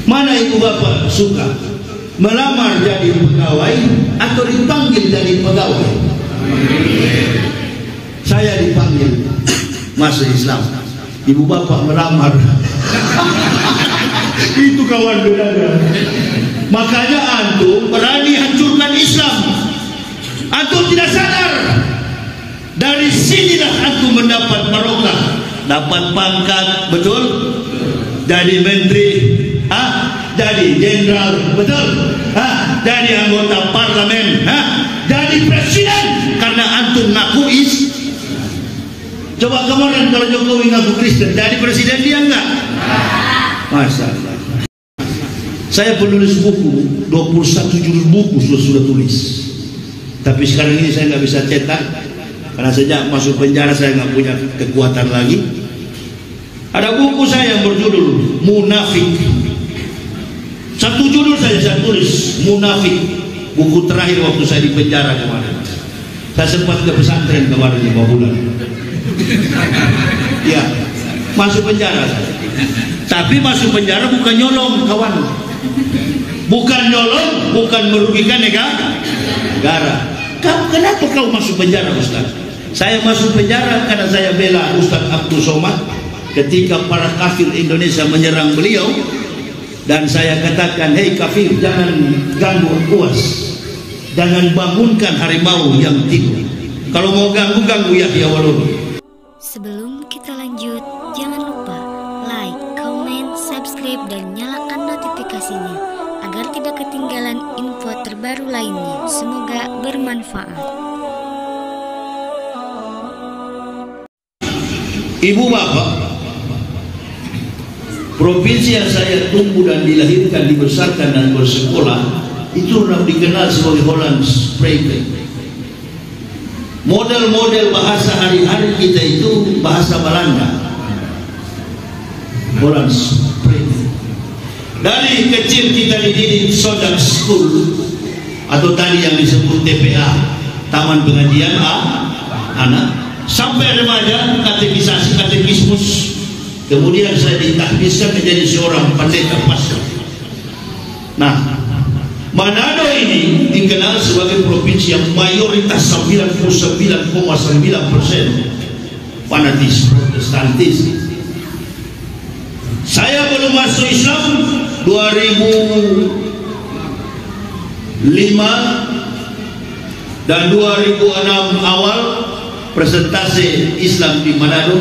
Mana ibu bapak suka melamar jadi pegawai atau dipanggil jadi pegawai? Saya dipanggil masuk Islam, ibu bapak melamar. Itu kawan bedanya. Makanya antum berani hancurkan Islam. Antum tidak sadar. Dari sinilah antum mendapat barokah, dapat pangkat, betul? Jadi menteri, jadi jenderal, betul? Jadi anggota parlemen, jadi presiden, karena antum ngaku Coba kemarin kalau Jokowi ngaku Kristen, jadi presiden dia enggak? Masa saya penulis buku, 21 judul buku sudah tulis. Tapi sekarang ini saya nggak bisa cetak karena sejak masuk penjara saya nggak punya kekuatan lagi. Ada buku saya yang berjudul Munafik. Satu judul saya tulis, Munafik. Buku terakhir waktu saya di penjara kemarin. Saya sempat ke pesantren kemarin 5 bulan. Ya, masuk penjara. Tapi masuk penjara bukan nyolong, kawan. Bukan nyolong, bukan merugikan negara. Kenapa kau masuk penjara, Ustaz? Saya masuk penjara karena saya bela Ustaz Abdul Somad ketika para kafir Indonesia menyerang beliau, dan saya katakan, hei kafir, jangan ganggu UAS, jangan bangunkan harimau yang tidur. Kalau mau ganggu Yahya Waluri. Sebelum kita lanjut, jangan lupa like, comment, subscribe, dan nyalakan notifikasinya agar tidak ketinggalan info terbaru lainnya. Semoga bermanfaat. Ibu bapak, provinsi yang saya tumbuh dan dilahirkan, dibesarkan dan bersekolah itu dikenal sebagai Holland Spreken. Model-model bahasa hari-hari kita itu bahasa Belanda, Holland Spreken. Dari kecil kita dididik Sodak School atau tadi yang disebut TPA, Taman Pengajian Anak, sampai remaja katekismus. Kemudian saya ditahbiskan menjadi seorang pendeta pastor. Nah, Manado ini dikenal sebagai provinsi yang mayoritas 99,9% fanatis Protestantis. Saya belum masuk Islam 2005 dan 2006 awal persentase Islam di Manado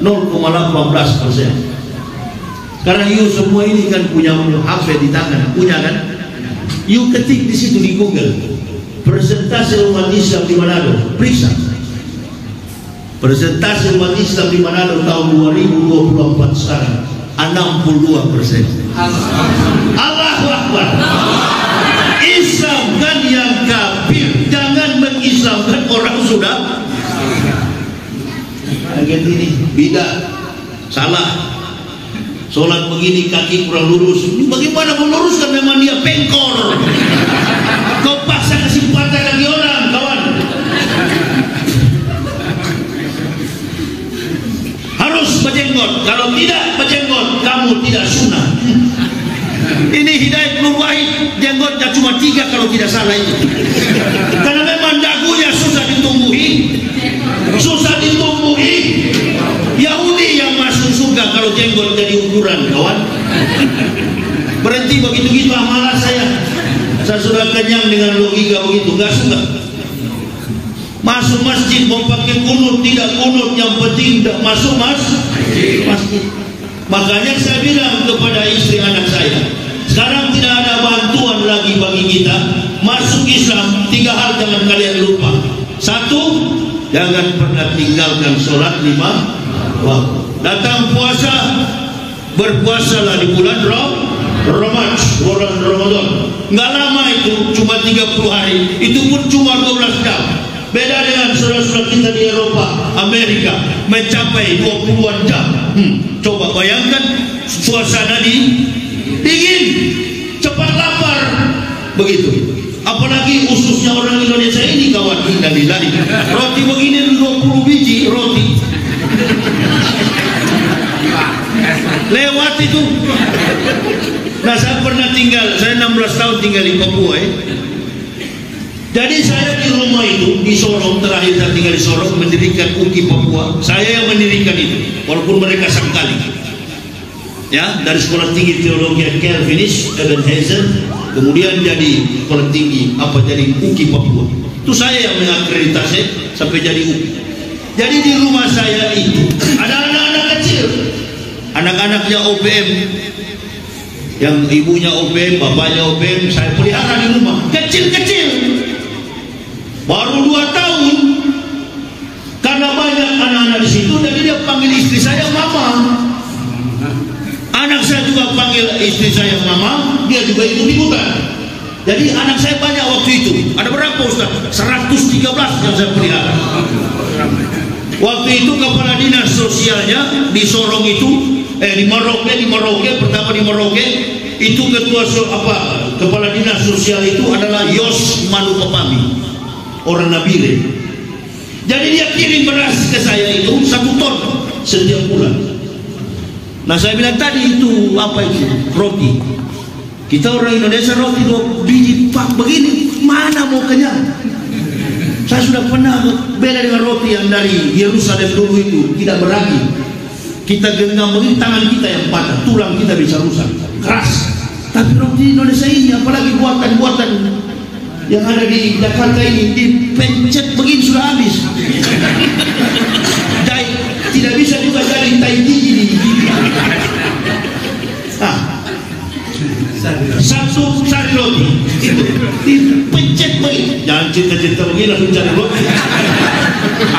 0,18%. Karena you semua ini kan punya HP di tangan, punya kan? You ketik di situ di Google persentase umat Islam di Manado, periksa persentase umat Islam di Manado tahun 2024 sekarang 62%. Allahu Akbar. Islam kan yang kafir, jangan mengislamkan orang sudah. Bagian ini beda, salah. Sholat begini kaki kurang lurus. Bagaimana meluruskan, memang dia pengkor. Kau paksa kasih patah kaki orang, kawan. Harus berjenggot. Kalau tidak berjenggot, kamu tidak sunnah. Ini Hidayat Nur Wahid, jenggotnya cuma 3 kalau tidak salah itu. Karena memang dagunya susah ditumbuhi. Yahudi yang masuk surga kalau jenggot jadi ukuran, kawan. Berhenti begitu-gitu amalan saya. Saya sudah kenyang dengan logika begitu, gak suka. Masuk masjid mau pakai kunut, tidak kunut, yang penting tidak masuk masjid. Makanya saya bilang kepada istri anak saya, sekarang tidak ada bantuan lagi bagi kita masuk Islam. 3 hal jangan kalian lupa. 1, jangan pernah tinggalkan sholat 5 waktu. Datang puasa, berpuasalah di bulan Ramadan. Nggak lama itu, cuma 30 hari. Itu pun cuma 12 jam. Beda dengan saudara-saudara kita di Eropa, Amerika, mencapai 20-an jam. Coba bayangkan suasana dingin, cepat lapar, begitu. Apalagi khususnya orang Indonesia ini, kawan. Innalillahi. Roti begini 20 biji roti. Lewat itu. Nah, saya pernah tinggal, saya 16 tahun tinggal di Papua. Jadi saya di rumah itu, di Sorong, terakhir saya tinggal di Sorong, mendirikan UKI Papua. Saya yang mendirikan itu, walaupun mereka sekali. Ya, dari Sekolah Tinggi Teologi Calvinis, Ebenezer, kemudian jadi Sekolah Tinggi, jadi UKI Papua. Itu saya yang mengakreditasi sampai jadi UKI. Jadi di rumah saya itu, ada anak-anak kecil. Anak-anaknya OPM. Yang ibunya OPM, bapaknya OPM, saya pelihara di rumah. Kecil-kecil. Baru 2 tahun, karena banyak anak-anak di situ, jadi dia panggil istri saya mama. Anak saya juga panggil istri saya mama, dia juga ikut-ikutan. Jadi anak saya banyak waktu itu. Ada berapa Ustaz? 113 yang saya pelihara. Waktu itu kepala dinas sosialnya di Sorong itu, di Merauke, pertama di Merauke, itu kepala dinas sosial itu adalah Yos Manupapami. Orang Nabire. Jadi dia kirim beras ke saya itu 1 ton setiap bulan. Nah, saya bilang tadi itu apa itu? Roti. Kita orang Indonesia roti 2 biji pak begini, mana mau kenyang? Saya sudah pernah bela dengan roti yang dari Yerusalem dulu itu, tidak beragi. Kita genggam begini, tangan kita yang patah, tulang kita bisa rusak, keras. Tapi roti Indonesia ini, apalagi buatan-buatan yang ada di Jakarta ini, dipencet begini sudah habis. Tidak bisa juga jadi tai tinggi di gigi. Satu sari roti itu dipencet begini. Jangan cinta-cinta begini langsung cari roti.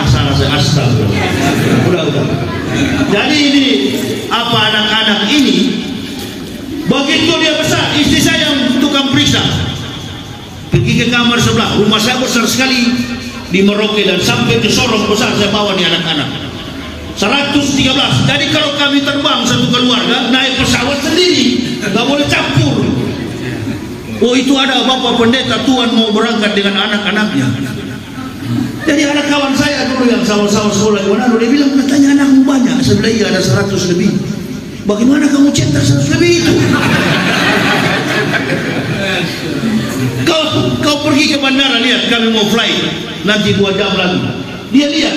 Salah saya udah. Jadi ini anak-anak ini begitu dia besar, istri saya yang tukang periksa. Pergi ke kamar sebelah, rumah saya besar sekali di Merauke dan sampai ke Sorong besar, saya bawa nih anak-anak 113. Jadi kalau kami terbang satu keluarga naik pesawat sendiri, nggak boleh campur. Oh, itu ada bapak pendeta Tuhan mau berangkat dengan anak-anaknya. Jadi anak kawan saya dulu yang sama-sama sekolah di Manado, dia bilang katanya anakmu banyak. Saya bilang iya, ada 100 lebih. Bagaimana kamu cetak 100 lebih itu? Kau pergi ke bandara, lihat kami mau fly nanti 2 jam lagi. Dia lihat,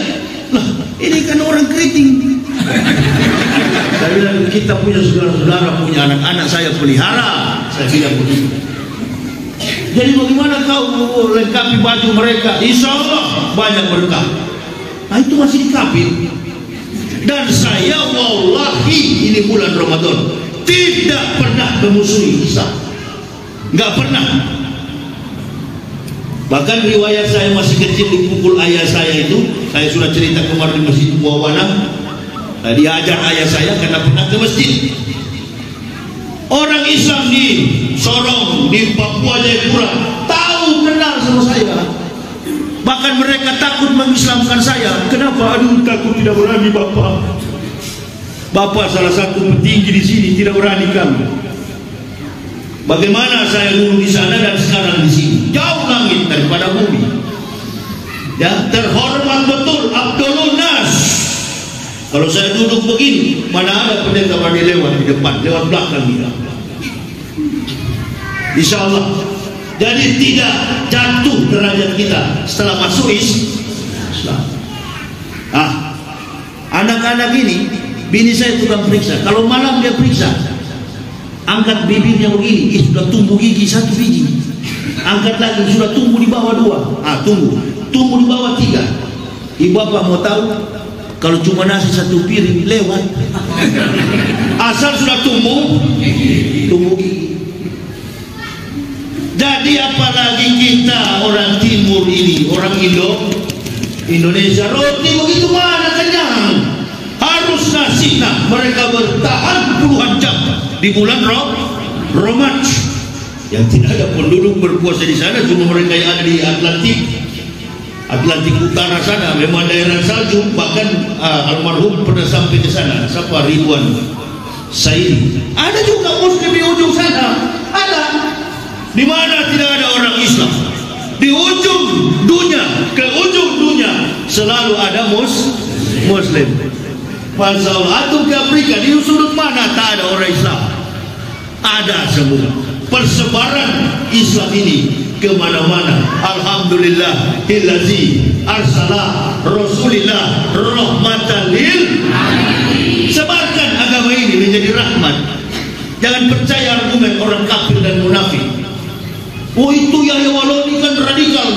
lah ini kan orang keriting. Saya bilang kita punya saudara-saudara, punya anak-anak saya pelihara. Saya bilang begitu. Jadi bagaimana kau lengkapi baju mereka? Insya Allah banyak berkah. Nah, itu masih dikapir. Dan saya wallahi ini bulan Ramadan tidak pernah memusuhi Islam. Nggak pernah. Bahkan riwayat saya masih kecil dipukul ayah saya itu, saya sudah cerita kemarin di Masjid Muawana. Diajar ayah saya karena pernah ke masjid. Orang Islam di Sorong, di Papua Jayapura tahu kenal sama saya. Bahkan mereka takut mengislamkan saya. Kenapa? Aduh, takut, tidak berani Bapak. Bapak salah satu petinggi di sini, tidak berani kami. Bagaimana saya dulu di sana dan sekarang di sini? Jauh langit daripada bumi. Ya, terhormat betul Abdullah Nas. Kalau saya duduk begini, mana ada pendeta berani lewat di depan, lewat belakang kita. Insya Allah. Jadi tidak jatuh derajat kita setelah masuk Islam. Anak-anak ini, bini saya tukang periksa. Kalau malam dia periksa, angkat bibirnya begini, sudah tumbuh gigi 1 biji. Angkat lagi, sudah tumbuh di bawah 2. Tumbuh di bawah 3. Ibu apa mau tahu? Kalau cuma nasi 1 piring lewat. Asal sudah tumbuh gigi. Jadi apalagi kita orang timur ini, orang Indonesia, roti begitu mana kenyang? Harus nasi. Nah, mereka bertahan puluhan jam di bulan Ramadan. Yang tidak ada penduduk berpuasa di sana, cuma mereka yang ada di Atlantik Utara sana, memang daerah salju. Bahkan almarhum pernah sampai ke sana. Siapa? Ridwan Saidi. Ada juga Muslim di ujung sana. Ada. Di mana tidak ada orang Islam, di ujung dunia ke ujung dunia selalu ada Muslim. Pasal atau ke Afrika, di sudut mana tak ada orang Islam. ada semua. Persebaran Islam ini kemana-mana. Alhamdulillah illazi arsala rasulillah rahmatan lil alamin. Sebarkan agama ini menjadi rahmat. Jangan percaya argumen orang kafir dan munafik. Oh itu Yahya Waloni kan radikal,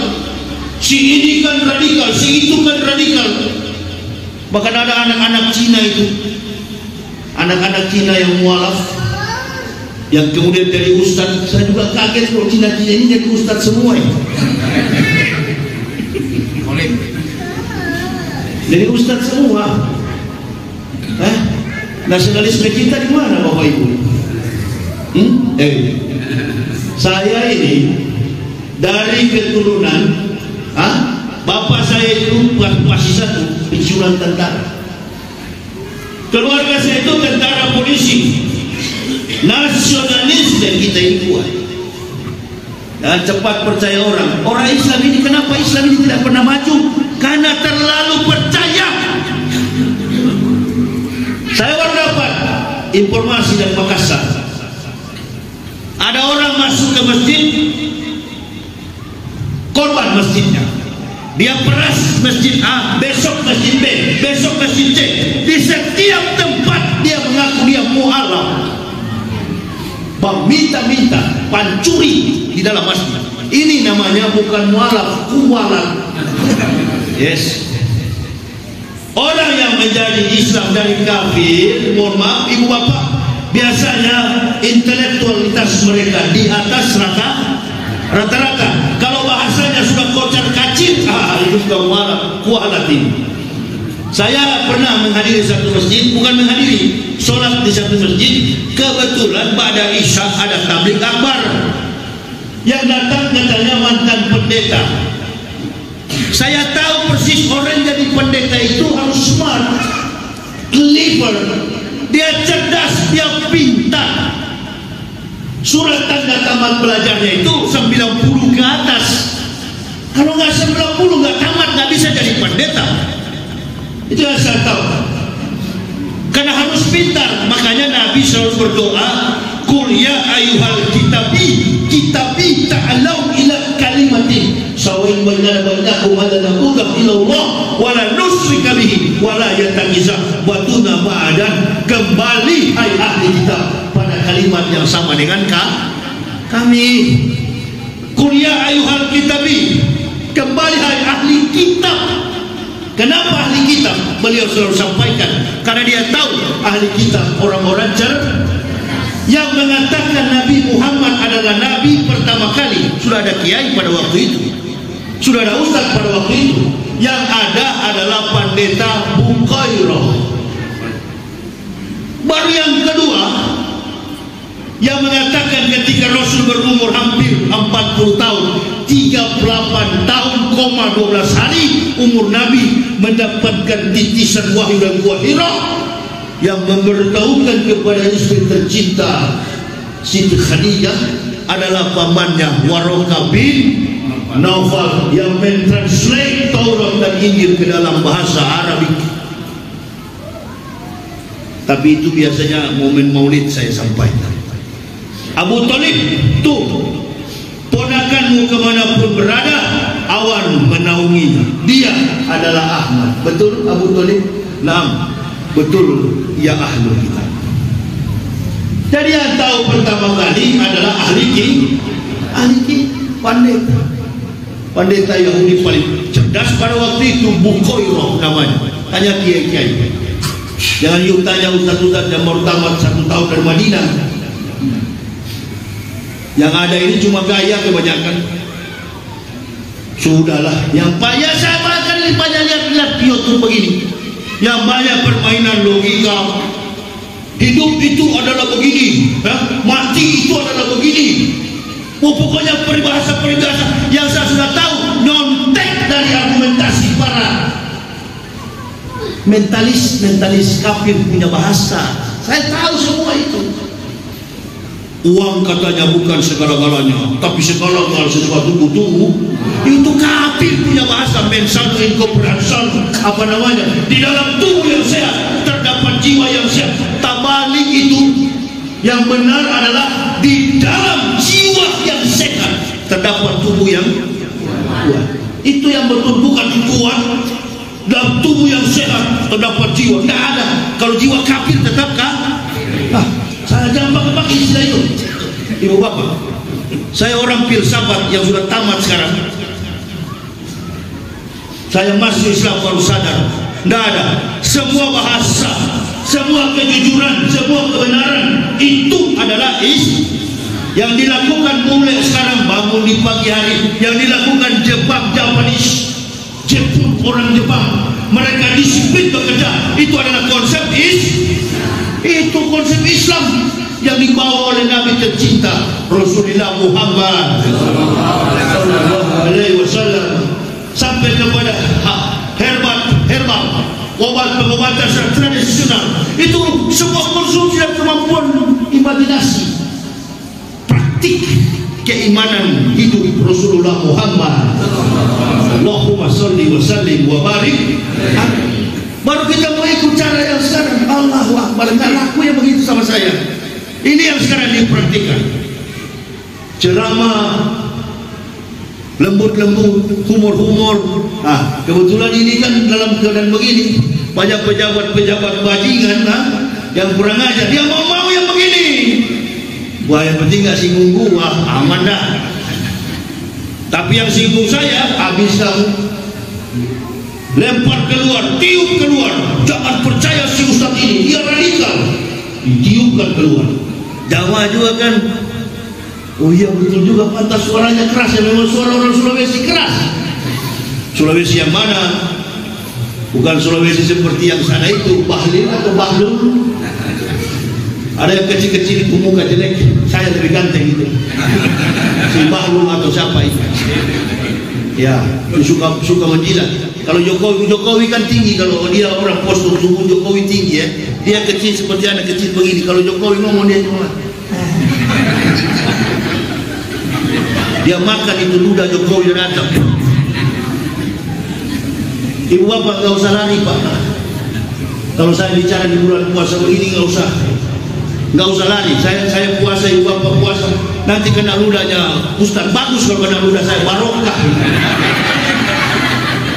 si ini kan radikal, si itu kan radikal. Bahkan ada anak-anak Cina itu, anak-anak Cina yang mualaf, yang kemudian dari ustaz. Saya juga kaget kalau Cina-Cina ini jadi ustaz semua ya. Jadi ustaz semua. Nasionalisme kita di mana Bapak Ibu? Saya ini dari keturunan bapak saya itu masih satu pensiunan tentara, keluarga saya itu tentara polisi. Nasionalis dan kita ini kuat. Dan cepat percaya orang Islam ini. Kenapa Islam ini tidak pernah maju? Karena terlalu percaya. Saya baru dapat informasi dari Makassar. Ada orang masuk ke masjid, korban masjidnya. Dia peras masjid A, besok masjid B, besok masjid C. Di setiap tempat dia mengaku dia mu'alaf, meminta-minta, pancuri di dalam masjid. Ini namanya bukan mu'alaf, kuwalat. Yes. Orang yang menjadi Islam dari kafir, mohon maaf ibu bapak, biasanya intelektualitas mereka di atas rata-rata. Kalau bahasanya sudah kocar kacir, itu sudah kualat ini. Saya pernah menghadiri satu masjid, bukan menghadiri, sholat di satu masjid. Kebetulan pada Isya ada tabligh akbar. Yang datang katanya mantan pendeta. Saya tahu persis orang jadi pendeta itu harus smart, clever, dia cerdas, dia pintar. Surat tanda tamat belajarnya itu 90 ke atas. Kalau nggak 90 nggak tamat, nggak bisa jadi pendeta. Itu yang saya tahu. Karena harus pintar. Makanya Nabi selalu berdoa, Qul ya ayyuhal kitabi ta'alau ila kalimatin sawain bainana bainakum alla na'budu illallah wa la nusyrika bihi wa la yattakhidha batuna ba'dan. Kembali hai ahli kitab pada kalimat yang sama dengan kami. Qul ya ayyuhal kitabi, kembali hai ahli kitab. Kenapa ahli kitab? Beliau selalu sampaikan karena dia tahu ahli kitab orang-orang yang mengatakan Nabi Muhammad adalah Nabi pertama kali. Sudah ada kiai pada waktu itu, sudah ada ustaz pada waktu itu. Yang ada adalah pendeta Bukairah. Baru yang kedua yang mengatakan ketika Rasul berumur hampir 40 tahun, 38 tahun, 12 hari umur Nabi, mendapatkan titisan wahyu dan gua Hira yang memberitahukan kepada istri tercinta Siti Khadijah adalah pamannya Waraqah bin Naufal yang mentranslate Taurat dan Injil ke dalam bahasa Arabik. Tapi itu biasanya momen maulid saya sampaikan. Abu Talib tuh ponakanmu kemanapun berada, awan menaunginya. Dia adalah Ahmad. Betul Abu Talib? Naam, betul ya ahlu kitab. Jadi yang tahu pertama kali adalah ahli pendeta Yahudi paling cerdas pada waktu itu, Bukairah namanya. Hanya kiai-kiai. Jangan yuk tanya ustaz-ustaz yang baru tamat 1 tahun dari Madinah. Yang ada ini cuma gaya kebanyakan. Sudahlah, yang banyak saya bahkan banyak lihat YouTube begini. Yang banyak permainan logika. Hidup itu adalah begini, mati itu adalah begini. Pokoknya peribahasa-peribahasa yang saya sudah tahu, nyontek dari argumentasi para mentalis kafir punya bahasa. Saya tahu semua itu. Uang katanya bukan segala-galanya, tapi segala-galanya sesuatu butuh. Itu kafir punya bahasa. Mensal incorporation, apa namanya? Di dalam tubuh yang sehat terdapat jiwa yang sehat. Tabalik itu Yang benar adalah di dalam jiwa yang sehat terdapat tubuh yang kuat. Itu yang betul, bukan kuat dalam tubuh yang sehat terdapat jiwa. Tidak ada. Kalau jiwa kafir tetapkah? Saya jangan pakai istilah itu. Ibu bapak, saya orang filsafat yang sudah tamat sekarang. Saya masuk Islam baru sadar. Tidak ada. Semua bahasa, semua kejujuran, semua kebenaran itu adalah yang dilakukan mulai sekarang, bangun di pagi hari, yang dilakukan Jepang, Japanese, Jepang, orang Jepang, mereka disiplin bekerja, itu adalah konsep itu konsep Islam yang dibawa oleh Nabi tercinta Rasulullah Muhammad sallallahu alaihi wasallam sampai kepada herbal, obat-obatan secara tradisional. Itu semua konsumsi dan kemampuan imajinasi, praktik keimanan hidup Rasulullah Muhammad. Allahumma sholli wa sallim wa barik. Baru kita mau ikut cara yang sekarang. Allahu Akbar. Nggak laku yang begitu sama saya. Ini yang sekarang dipraktikkan. Ceramah lembut-lembut, humor-humor. Kebetulan ini kan dalam keadaan begini, banyak pejabat-pejabat bajingan yang kurang ajar. Dia mau yang begini. Wah, yang penting nggak singgung gua, aman dah. Tapi yang singgung saya, habis kamu. Lempar keluar, tiup keluar. Jangan percaya si ustaz ini, dia radikal. Ditiupkan keluar. Jawa juga kan. Oh iya betul juga, pantas suaranya keras. Ya memang suara orang Sulawesi keras. Sulawesi yang mana? Bukan Sulawesi seperti yang sana itu, Bahlil atau Bahlul. Ada yang kecil-kecil, muka jelek. Saya lebih ganteng itu. Si Bahlul atau siapa itu? Ya, suka menjilat. Kalau Jokowi kan tinggi, kalau dia orang postur tubuh Jokowi tinggi ya. Dia kecil seperti anak kecil begini. Kalau Jokowi ngomong dia cuma dia makan itu ludah Jokowi datang. Ibu bapak nggak usah lari pak. Kalau saya bicara di bulan puasa begini nggak usah lari. Saya puasa, ibu bapak puasa. Nanti kena ludahnya Ustaz. Bagus kalau kena ludah saya, barokah.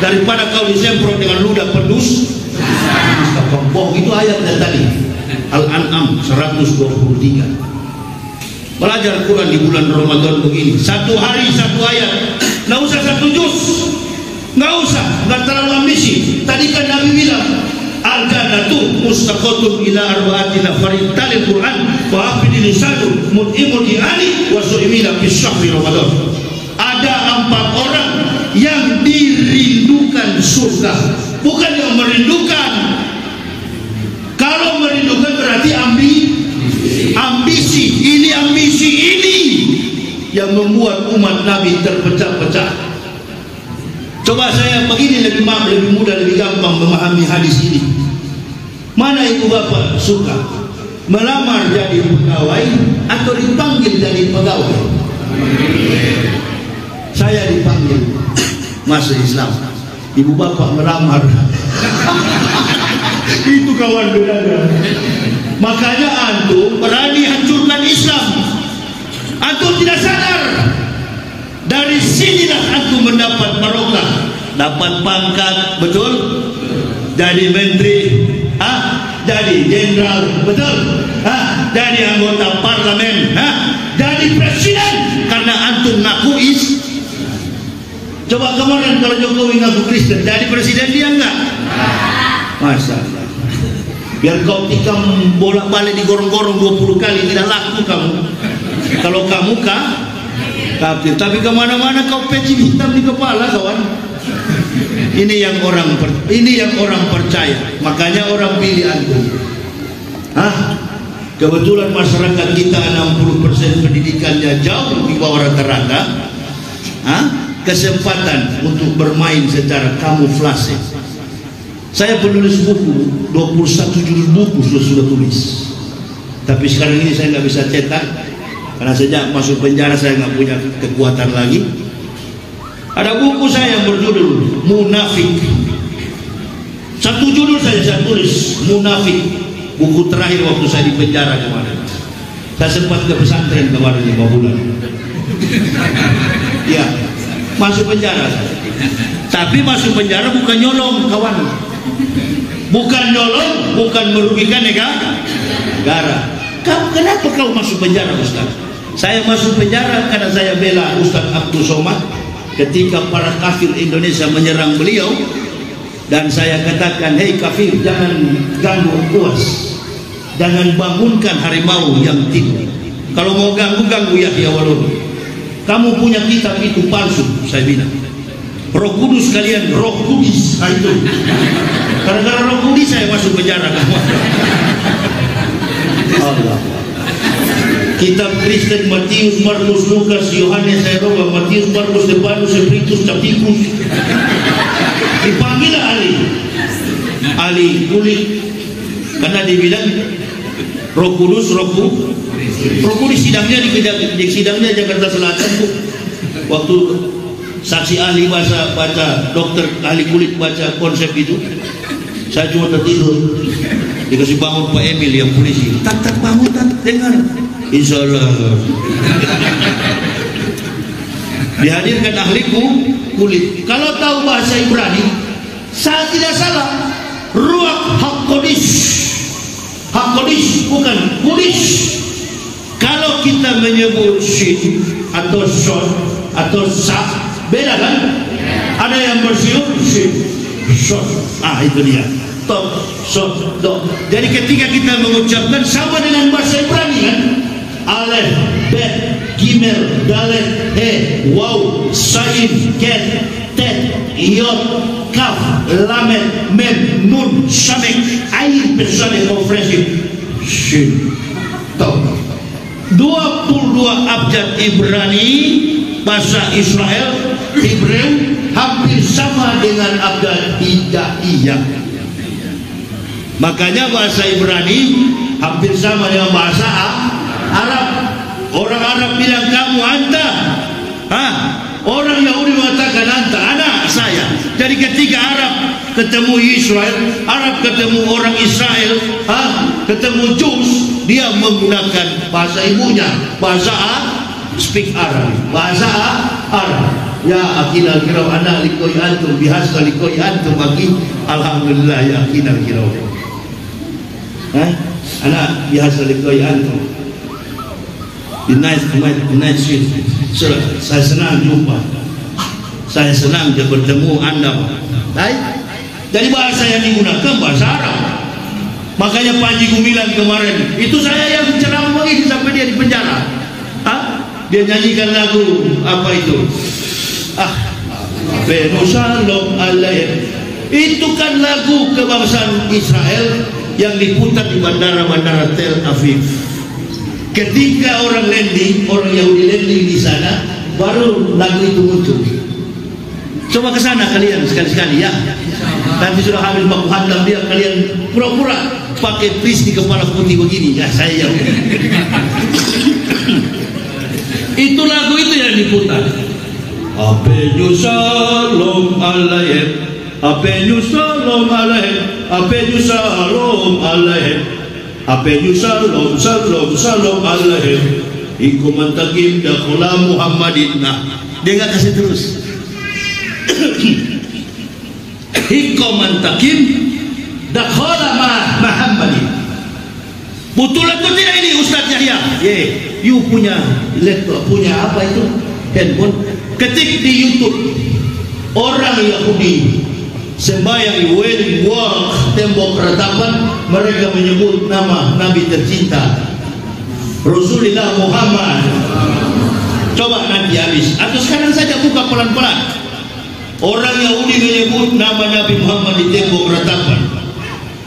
Daripada kau disemprot dengan ludah pedus. Bohong, itu ayatnya tadi. Al-An'am 123. Belajar Quran di bulan Ramadan begini. Satu hari satu ayat. Nggak usah satu juz. Nggak terlalu ambisi. Tadi kan Nabi bilang, al-jannatu mustaqatun ila arba'ati nafarin talil Quran wa hafidil lisanu mut'imul i'ani wa su'imila fi syahri Ramadan. Ada 4 orang yang dirindukan surga, bukan yang merindukan. Kalau merindukan berarti ambisi. Ini ambisi ini yang membuat umat Nabi terpecah-pecah. Coba saya begini lebih mudah, lebih gampang memahami hadis ini. Mana ibu bapak suka melamar jadi pegawai atau dipanggil jadi pegawai? Saya dipanggil masuk Islam. Ibu bapak melamar. Itu kawan bedanya. Makanya antum berani hancurkan Islam. Antum tidak sadar. Dari sinilah antum mendapat barokah, dapat pangkat, betul? Jadi menteri, jadi jenderal, betul? Jadi anggota parlemen, jadi presiden, karena antum ngaku Coba kemarin kalau Jokowi ngaku Kristen, jadi presiden dia enggak? Masa Allah. Biar kau tikam bolak-balik digorong-gorong 20 kali, tidak laku kamu. Kalau kamu kafir, tapi kemana-mana kau peci hitam di kepala kawan. Ini yang orang percaya. Makanya orang pilih antum. Kebetulan masyarakat kita 60% pendidikannya jauh di bawah rata-rata. Kesempatan untuk bermain secara kamuflase. Saya penulis buku, 21 judul buku sudah tulis. Tapi sekarang ini saya nggak bisa cetak karena sejak masuk penjara saya nggak punya kekuatan lagi. Ada buku saya yang berjudul Munafik. Satu judul saya tulis, Munafik. Buku terakhir waktu saya di penjara kemarin. Saya sempat ke pesantren kemarin 5 bulan. Ya, masuk penjara. Tapi masuk penjara bukan nyolong, kawan. Bukan nyolong, bukan merugikan negara. Kenapa kau masuk penjara, Ustaz? Saya masuk penjara karena saya bela Ustaz Abdul Somad ketika para kafir Indonesia menyerang beliau, dan saya katakan, hei kafir, jangan ganggu UAS, jangan bangunkan harimau yang tidur. Kalau mau ganggu Yahya Walon. Kamu punya kitab itu palsu, saya bilang. Roh Kudus kalian, Roh Kudus, itu. Karena Roh Kudus saya masuk penjara. Allah. Kitab Kristen Matius, Markus, Lukas, Yohanes, Roma, Matius, Markus, Stefanus, Efritus, Capticus. Dipanggil ahli kulit, karena dibilang Roh Kudus, Roh Kudus di sidangnya Jakarta Selatan tuh. Waktu saksi ahli baca dokter ahli kulit baca konsep itu, saya cuma tertidur. Dikasih bangun Pak Emil yang polisi. Tak bangun, tak dengar. Insya Allah. Dihadirkan ahli kulit. Kalau tahu bahasa Ibrani, saya tidak salah. Ruach HaKodesh. HaKodesh bukan Kudus. Kalau kita menyebut shin atau shon atau sa, beda kan? Ada yang bersiul shin, shon. Itu dia. Top, shon, do. Jadi ketika kita mengucapkan sama dengan bahasa Ibrani kan? Alef, Bet, Gimel, Dalet, He, Waw, Sain, Ket, Tet, Yod, Kaf, Lamet, Mem, Nun, Shamek, Ain, Pesane, Konferensi, Shin, Top. 22 abjad Ibrani bahasa Israel, Hebreu, hampir sama dengan abjad Hidaiyah. Makanya bahasa Ibrani hampir sama dengan bahasa Arab. Orang Arab bilang kamu anta, orang Yahudi mengatakan anta, anak saya. Jadi ketika Arab ketemu Israel, Arab ketemu orang Israel, ketemu Jews, dia menggunakan bahasa ibunya, bahasa speak Arab, bahasa Arab. Ya akinal kirau anak likoi antum bihasa likoi antum aki, alhamdulillah ya akinal kirau. Anak bihasa likoi antum. Di night shift. Saya senang jumpa, saya senang bertemu anda. Baik. Dari bahasa yang digunakan bahasa Arab. Makanya Panji Gumilang kemarin itu saya yang ceramah ini sampai dia di penjara. Dia nyanyikan lagu apa itu? Shalom Alayhim. Itu kan lagu kebangsaan Israel yang diputar di bandara-bandara Tel Aviv. Ketika orang landing, orang Yahudi landing di sana, baru lagu itu muncul. Coba ke sana kalian sekali-sekali ya. Nanti sudah habis baku hantam dia, kalian pura-pura pakai plis di kepala putih begini. Ya saya yang itu lagu itu yang diputar. Apenyu Shalom Alayhim, Apenyu Shalom Alayhim, Apenyu Shalom Alayhim. Apenyu Shalom, Shalom, Shalom Alayhim. Iku mantagim dakula Muhammadin. Dia nggak kasih terus. Iku mantagim dakula Muhammadin. Betul atau tidak ini Ustaz Yahya? You punya laptop, punya apa itu? Handphone. Ketik di YouTube orang Yahudi sembahyang di Wedding Walk tembok ratapan, mereka menyebut nama Nabi tercinta Rasulullah Muhammad. Coba nanti habis atau sekarang saja buka pelan-pelan. Orang Yahudi menyebut nama Nabi Muhammad di tembok ratapan.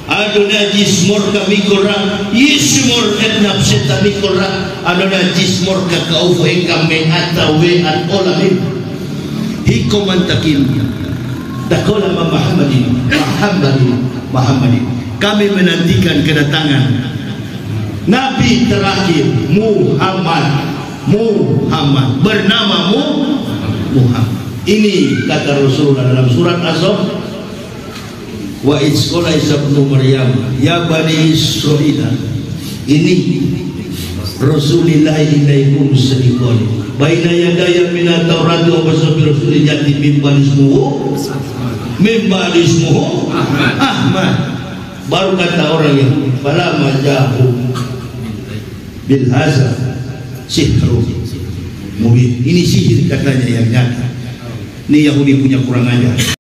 Adonai jismor kami korang Yismor etnab seta mikorang Adonai jismor kakau engkam mengata we'at olamin hikomantakin dakola Muhammadin. Kami menantikan kedatangan Nabi terakhir Muhammad bernama Muhammad. Ini kata Rasulullah dalam surat Az-Zukhruf, wa isqala Isa ibnu Maryam ya bani Israil. Ini Rasulillah ilaikum sadiqan baina yadaya minat taurati wa basabi rasulillati mimman ismuhu Ahmad. Baru kata orang yang fala majahu bil hazar sihru mubin. Ini sihir katanya yang nyata. Ini Yahudi punya kurang ajar.